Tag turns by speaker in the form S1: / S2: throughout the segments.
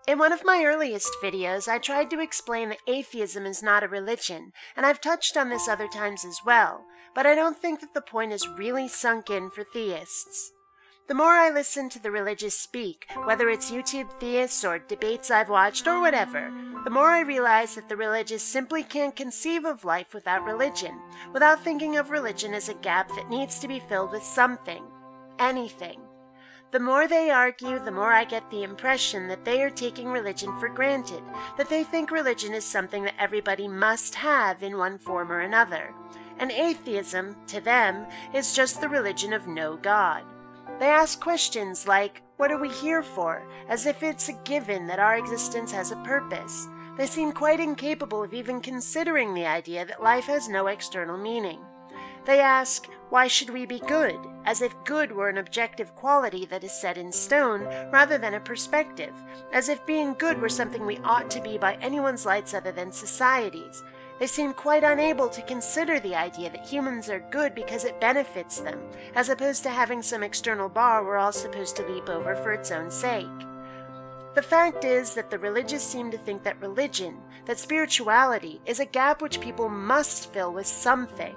S1: In one of my earliest videos, I tried to explain that atheism is not a religion, and I've touched on this other times as well, but I don't think that the point is really sunk in for theists. The more I listen to the religious speak, whether it's YouTube theists or debates I've watched or whatever, the more I realize that the religious simply can't conceive of life without religion, without thinking of religion as a gap that needs to be filled with something, anything. The more they argue, the more I get the impression that they are taking religion for granted, that they think religion is something that everybody must have in one form or another. And atheism, to them, is just the religion of no God. They ask questions like, what are we here for? As if it's a given that our existence has a purpose. They seem quite incapable of even considering the idea that life has no external meaning. They ask, why should we be good? As if good were an objective quality that is set in stone, rather than a perspective. As if being good were something we ought to be by anyone's lights other than society's. They seem quite unable to consider the idea that humans are good because it benefits them, as opposed to having some external bar we're all supposed to leap over for its own sake. The fact is that the religious seem to think that religion, that spirituality, is a gap which people must fill with something.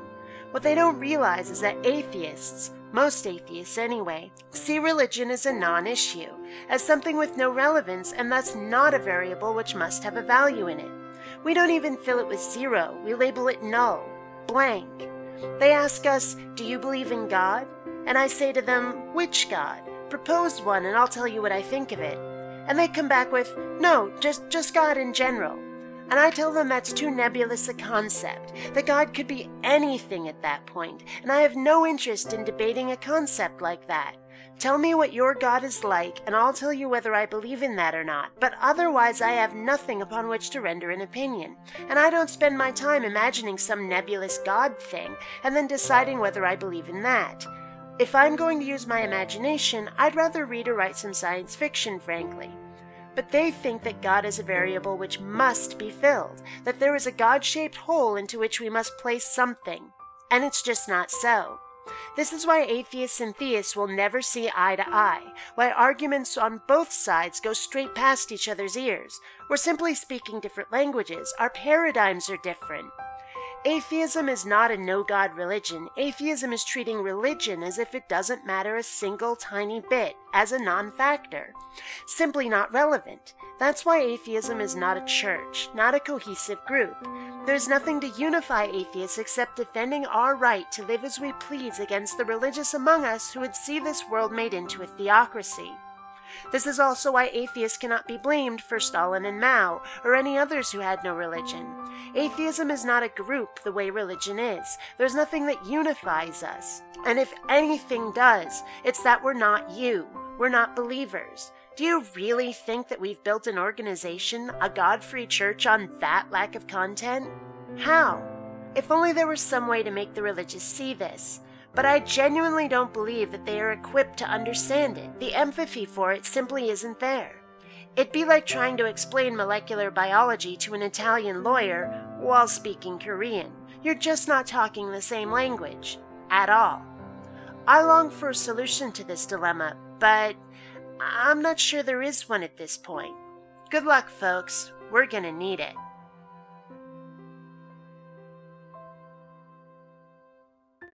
S1: What they don't realize is that atheists, most atheists anyway, see religion as a non-issue, as something with no relevance and thus not a variable which must have a value in it. We don't even fill it with zero, we label it null, blank. They ask us, do you believe in God? And I say to them, which God? Propose one and I'll tell you what I think of it. And they come back with, no, just God in general. And I tell them that's too nebulous a concept, that God could be anything at that point, and I have no interest in debating a concept like that. Tell me what your God is like, and I'll tell you whether I believe in that or not, but otherwise I have nothing upon which to render an opinion, and I don't spend my time imagining some nebulous God thing, and then deciding whether I believe in that. If I'm going to use my imagination, I'd rather read or write some science fiction, frankly. But they think that God is a variable which must be filled, that there is a God-shaped hole into which we must place something. And it's just not so. This is why atheists and theists will never see eye to eye, why arguments on both sides go straight past each other's ears. We're simply speaking different languages. Our paradigms are different. Atheism is not a no-God religion. Atheism is treating religion as if it doesn't matter a single tiny bit, as a non-factor. Simply not relevant. That's why atheism is not a church, not a cohesive group. There's nothing to unify atheists except defending our right to live as we please against the religious among us who would see this world made into a theocracy. This is also why atheists cannot be blamed for Stalin and Mao, or any others who had no religion. Atheism is not a group the way religion is. There's nothing that unifies us. And if anything does, it's that we're not you. We're not believers. Do you really think that we've built an organization, a God-free church, on that lack of content? How? If only there were some way to make the religious see this. But I genuinely don't believe that they are equipped to understand it. The empathy for it simply isn't there. It'd be like trying to explain molecular biology to an Italian lawyer while speaking Korean. You're just not talking the same language. At all. I long for a solution to this dilemma, but I'm not sure there is one at this point. Good luck, folks. We're gonna need it.